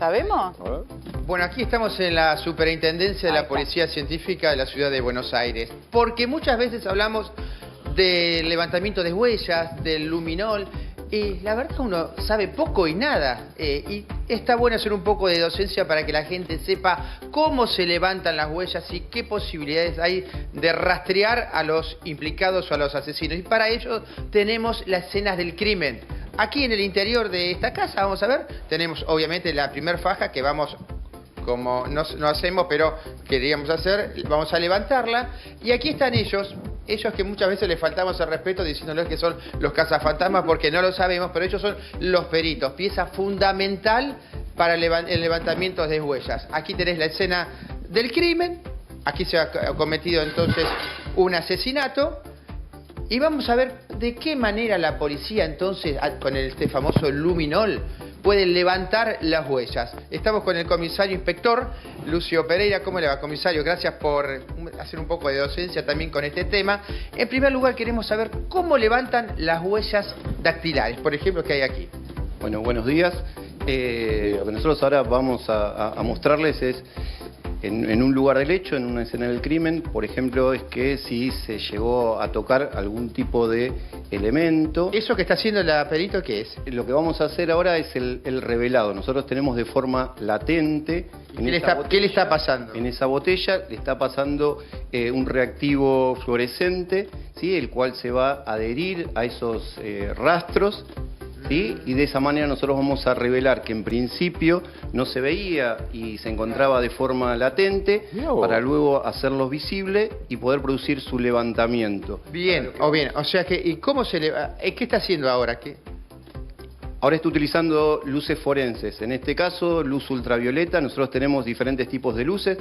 ¿Sabemos? Bueno, aquí estamos en la Superintendencia de Ahí la está. Policía Científica de la Ciudad de Buenos Aires, porque muchas veces hablamos del levantamiento de huellas, del luminol, y la verdad uno sabe poco y nada, y está bueno hacer un poco de docencia para que la gente sepa cómo se levantan las huellas y qué posibilidades hay de rastrear a los implicados o a los asesinos. Y para ello tenemos las escenas del crimen. Aquí en el interior de esta casa, vamos a ver, tenemos obviamente la primer faja que vamos, como no hacemos, pero queríamos hacer, vamos a levantarla. Y aquí están ellos que muchas veces les faltamos el respeto diciéndoles que son los cazafantasmas porque no lo sabemos, pero ellos son los peritos, pieza fundamental para el levantamiento de huellas. Aquí tenés la escena del crimen, aquí se ha cometido entonces un asesinato. Y vamos a ver de qué manera la policía entonces, con este famoso luminol, puede levantar las huellas. Estamos con el comisario inspector, Lucio Pereira. ¿Cómo le va, comisario? Gracias por hacer un poco de docencia también con este tema. En primer lugar, queremos saber cómo levantan las huellas dactilares, por ejemplo, que hay aquí. Bueno, buenos días. Lo que nosotros ahora vamos a mostrarles es, en un lugar del hecho, en una escena del crimen, por ejemplo, es que si se llegó a tocar algún tipo de elemento. ¿Eso que está haciendo la perito qué es? Lo que vamos a hacer ahora es el revelado. Nosotros tenemos de forma latente. ¿Qué le está pasando? En esa botella le está pasando un reactivo fluorescente, ¿sí? El cual se va a adherir a esos rastros. ¿Sí? Y de esa manera nosotros vamos a revelar que en principio no se veía y se encontraba de forma latente para luego hacerlos visibles y poder producir su levantamiento. Bien, o sea que, ¿y cómo se le qué está haciendo ahora? Ahora está utilizando luces forenses, en este caso luz ultravioleta. Nosotros tenemos diferentes tipos de luces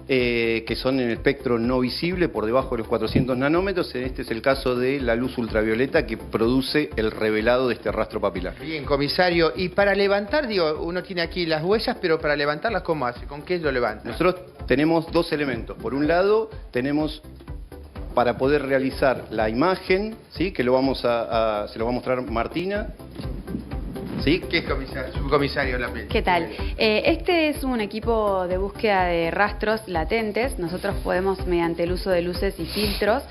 que son en el espectro no visible por debajo de los 400 nanómetros. Este es el caso de la luz ultravioleta que produce el revelado de este rastro papilar. Bien, comisario, y para levantar, digo, uno tiene aquí las huellas, pero para levantarlas, ¿cómo hace? ¿Con qué lo levanta? Nosotros tenemos dos elementos. Por un lado tenemos, para poder realizar la imagen, ¿sí? Que se lo va a mostrar Martina. ¿Sí? ¿Qué es subcomisario la peli? ¿Qué tal? Este es un equipo de búsqueda de rastros latentes. Nosotros podemos, mediante el uso de luces y filtros,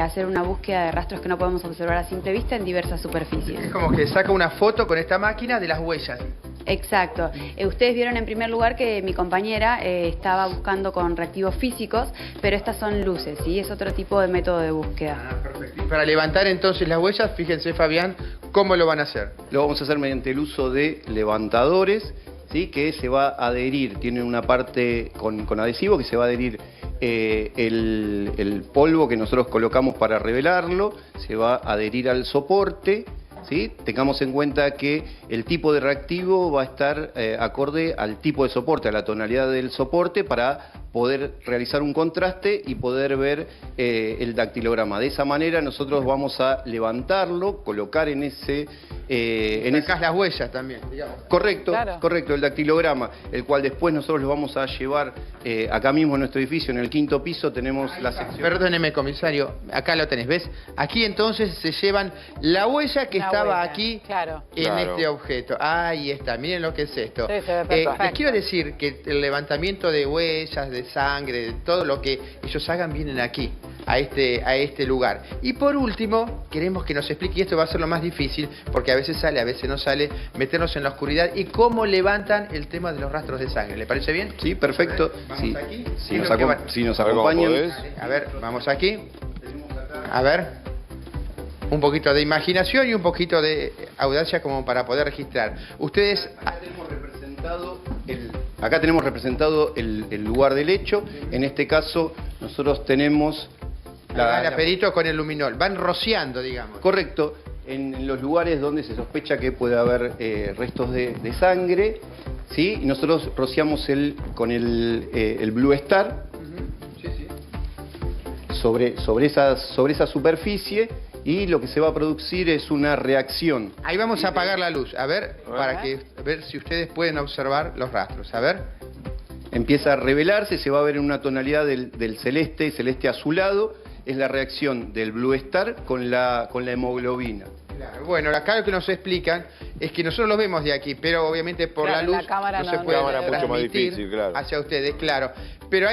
hacer una búsqueda de rastros que no podemos observar a simple vista en diversas superficies. Es como que saca una foto con esta máquina de las huellas. Exacto. Ustedes vieron en primer lugar que mi compañera estaba buscando con reactivos físicos, pero estas son luces, ¿sí? Es otro tipo de método de búsqueda. Ah, perfecto. Y para levantar entonces las huellas, fíjense, Fabián, ¿cómo lo van a hacer? Lo vamos a hacer mediante el uso de levantadores, ¿sí? Que se va a adherir, tiene una parte con adhesivo que se va a adherir el polvo que nosotros colocamos para revelarlo, se va a adherir al soporte. ¿Sí? Tengamos en cuenta que el tipo de reactivo va a estar acorde al tipo de soporte, a la tonalidad del soporte, para poder realizar un contraste y poder ver el dactilograma. De esa manera nosotros vamos a levantarlo, colocar en ese... Sacás las huellas también, digamos. Correcto, Claro. correcto, el dactilograma, el cual después nosotros lo vamos a llevar acá mismo en nuestro edificio, en el 5º piso tenemos la sección. Perdóneme, comisario, acá lo tenés, ¿ves? Aquí entonces se llevan la huella que La estaba huella, aquí claro. en este objeto. Ahí está, miren lo que es esto. Sí, se ve perfecto. Les quiero decir que el levantamiento de huellas, de sangre, de todo lo que ellos hagan, vienen aquí, a este lugar. Y por último, queremos que nos explique, y esto va a ser lo más difícil, porque a veces sale, a veces no sale, meternos en la oscuridad, y cómo levantan el tema de los rastros de sangre. ¿Le parece bien? Sí, perfecto. Vamos Sí. aquí. Si nos A ver cómo acompañan. podés. A ver, vamos aquí. A ver. Un poquito de imaginación y un poquito de audacia como para poder registrar. Ustedes... Acá tenemos representado el lugar del hecho. En este caso nosotros tenemos... La perito con el luminol. Van rociando, digamos. Correcto. En los lugares donde se sospecha que puede haber restos de sangre, ¿sí? Y nosotros rociamos con el Blue Star sobre esa superficie, y lo que se va a producir es una reacción. Ahí vamos a apagar la luz. A ver, para ver si ustedes pueden observar los rastros. A ver. Empieza a revelarse, se va a ver en una tonalidad del celeste azulado. Es la reacción del Blue Star con la hemoglobina. Claro. Bueno, acá lo que nos explican es que nosotros los vemos de aquí, pero obviamente por Claro, la luz la cámara no se no- puede La cámara es mucho más transmitir difícil, claro. hacia ustedes, claro. Pero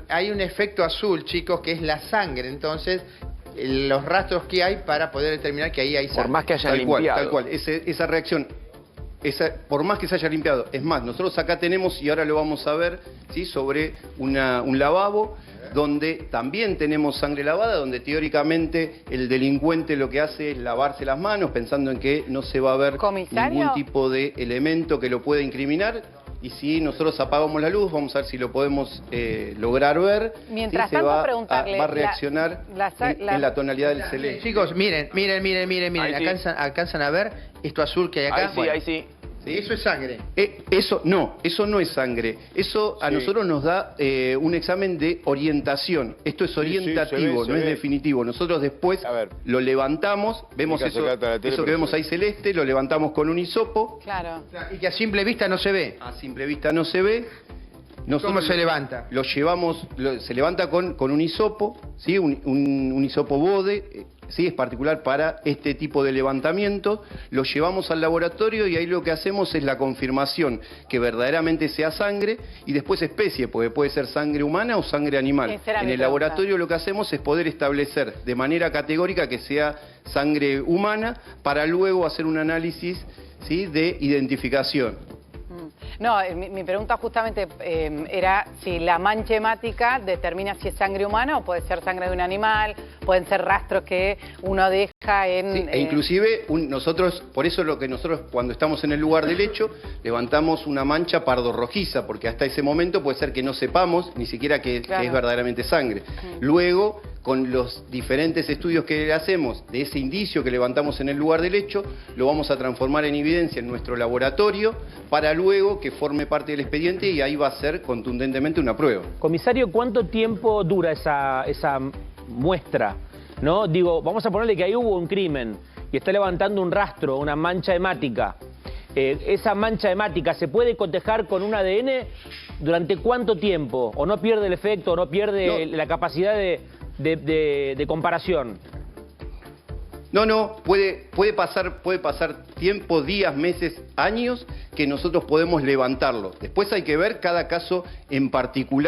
hay un efecto azul, chicos, que es la sangre. Entonces, los rastros que hay para poder determinar que ahí hay sangre. Por más que hayan Tal cual, limpiado. tal cual. Esa reacción, por más que se haya limpiado, es más, nosotros acá tenemos, y ahora lo vamos a ver, ¿sí? Sobre un lavabo, donde también tenemos sangre lavada, donde teóricamente el delincuente lo que hace es lavarse las manos, pensando en que no se va a ver Comisario. ningún tipo de elemento que lo pueda incriminar. Y si nosotros apagamos la luz, vamos a ver si lo podemos lograr ver. Mientras ¿sí? tanto, preguntarle, va a reaccionar en la tonalidad del celeste. Chicos, miren. Ahí sí. Alcanzan a ver esto azul que hay acá. Ahí sí, Bueno, ahí sí. ¿sí? Eso es sangre. Eso no es sangre. Eso a Sí. nosotros nos da un examen de orientación. Esto es Sí, orientativo, se no es ve. definitivo. Nosotros después A ver. lo levantamos, vemos Hay que eso, acercarte a la tele, eso que pero vemos se ve. ahí celeste, lo levantamos con un hisopo. Claro. Y que a simple vista no se ve. A simple vista no se ve. ¿Cómo se levanta? Lo llevamos, se levanta con un hisopo, ¿sí? un hisopo Bode, ¿sí? Es particular para este tipo de levantamiento. Lo llevamos al laboratorio y ahí lo que hacemos es la confirmación que verdaderamente sea sangre y después especie, porque puede ser sangre humana o sangre animal. Esa era En mi el pregunta. laboratorio lo que hacemos es poder establecer de manera categórica que sea sangre humana para luego hacer un análisis, ¿sí? De identificación. No, mi pregunta justamente era si la mancha hemática determina si es sangre humana o puede ser sangre de un animal, pueden ser rastros que uno deja en... Sí, e inclusive nosotros, por eso lo que nosotros cuando estamos en el lugar del hecho, levantamos una mancha pardo rojiza, porque hasta ese momento puede ser que no sepamos ni siquiera que Claro. es verdaderamente sangre. Luego, con los diferentes estudios que hacemos de ese indicio que levantamos en el lugar del hecho, lo vamos a transformar en evidencia en nuestro laboratorio para luego que forme parte del expediente y ahí va a ser contundentemente una prueba. Comisario, ¿cuánto tiempo dura esa muestra? ¿No? Digo, vamos a ponerle que ahí hubo un crimen y está levantando un rastro, una mancha hemática. ¿Esa mancha hemática se puede cotejar con un ADN durante cuánto tiempo? ¿O no pierde el efecto, o no pierde la capacidad de comparación? No, puede pasar tiempo, días, meses, años, que nosotros podemos levantarlo. Después hay que ver cada caso en particular,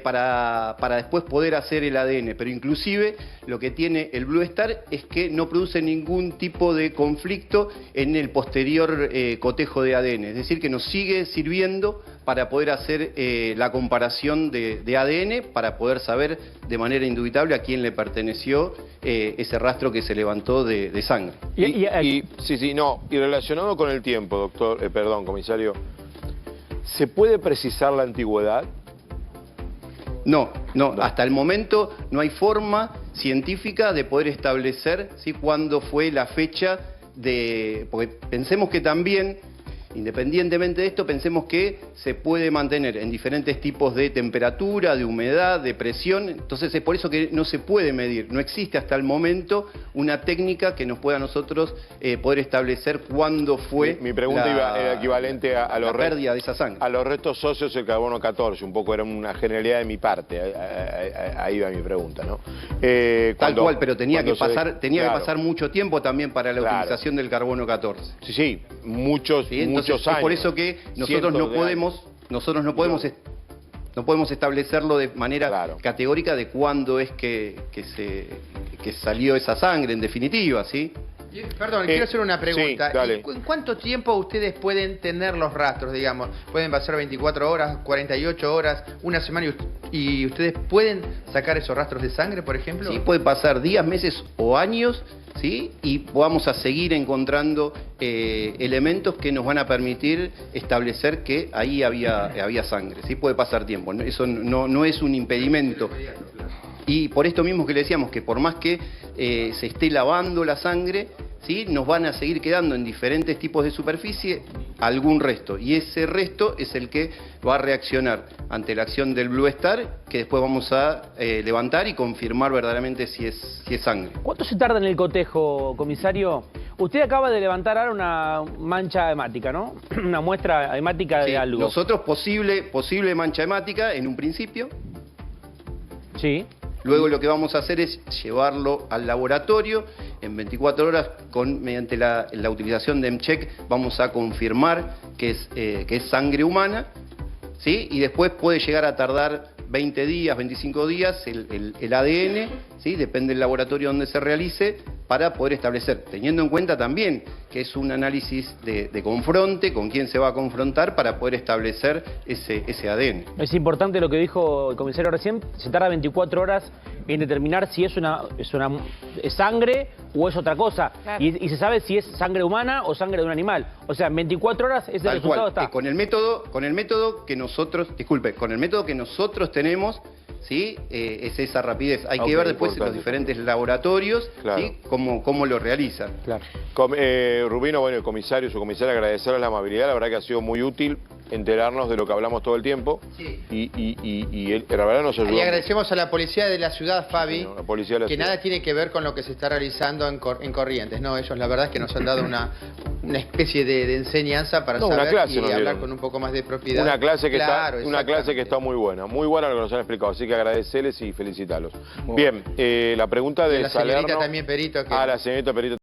para después poder hacer el ADN. Pero inclusive lo que tiene el Blue Star es que no produce ningún tipo de conflicto en el posterior cotejo de ADN. Es decir, que nos sigue sirviendo para poder hacer la comparación de ADN, para poder saber de manera indubitable a quién le perteneció ese rastro que se levantó de sangre. Y relacionado con el tiempo, doctor, perdón, comisario, ¿se puede precisar la antigüedad? No, hasta el momento no hay forma científica de poder establecer, ¿sí? Cuándo fue la fecha porque pensemos que también, independientemente de esto, pensemos que se puede mantener en diferentes tipos de temperatura, de humedad, de presión. Entonces es por eso que no se puede medir. No existe hasta el momento una técnica que nos pueda a nosotros poder establecer cuándo fue Mi pregunta era equivalente a la los pérdida de esa sangre. A los restos óseos del carbono 14, un poco era una generalidad de mi parte, ahí va mi pregunta, ¿no? Tal cual, pero tenía que Claro. pasar mucho tiempo también para la Claro. utilización del carbono 14. Sí, muchos ¿Sí? Entonces, años. es por eso que nosotros no podemos establecerlo de manera Claro. categórica de cuándo es que salió esa sangre, en definitiva, ¿sí? Perdón, quiero hacer una pregunta. sí, dale. ¿En cuánto tiempo ustedes pueden tener los rastros, digamos? ¿Pueden pasar 24 horas, 48 horas, una semana y ustedes pueden sacar esos rastros de sangre, por ejemplo? Sí, puede pasar días, meses o años, ¿sí? Y vamos a seguir encontrando elementos que nos van a permitir establecer que ahí había sangre, ¿sí? Puede pasar tiempo, ¿no? Eso no es un impedimento. Y por esto mismo que le decíamos, que por más que se esté lavando la sangre, ¿sí? Nos van a seguir quedando en diferentes tipos de superficie algún resto. Y ese resto es el que va a reaccionar ante la acción del Blue Star, que después vamos a levantar y confirmar verdaderamente si es sangre. ¿Cuánto se tarda en el cotejo, comisario? Usted acaba de levantar ahora una mancha hemática, ¿no? Una muestra hemática de Sí, algo. nosotros posible mancha hemática en un principio. Sí. Luego lo que vamos a hacer es llevarlo al laboratorio en 24 horas, mediante la utilización de M-Check, vamos a confirmar que es sangre humana, ¿sí? Y después puede llegar a tardar 20 días, 25 días el ADN, ¿sí? Depende del laboratorio donde se realice, para poder establecer, teniendo en cuenta también que es un análisis de confronte, con quién se va a confrontar para poder establecer ese ADN. Es importante lo que dijo el comisario recién, se tarda 24 horas en determinar si es sangre o es otra cosa. Claro. Y se sabe si es sangre humana o sangre de un animal. O sea, en 24 horas ese Tal resultado cual. está. Con el método que nosotros tenemos, ¿sí? Es esa rapidez. Hay que ver después en los diferentes laboratorios, claro, ¿sí? cómo lo realizan. Claro. Rubino, bueno, el comisario, su comisaria, agradecerle la amabilidad, la verdad que ha sido muy útil enterarnos de lo que hablamos todo el tiempo. Sí. Y la verdad nos ayudó. Y agradecemos a la policía de la ciudad, Fabi, Bueno, la policía de la que ciudad. nada tiene que ver con lo que se está realizando en Corrientes, ¿no? Ellos la verdad es que nos han dado una especie de enseñanza para No, una saber clase y nos hablar dieron. con un poco más de propiedad. Una clase que Claro, está muy buena lo que nos han explicado, así que agradecerles y felicitarlos. Bien, la pregunta Y de la señorita Salerno. también, Perito. Que... Ah, la señorita Perito.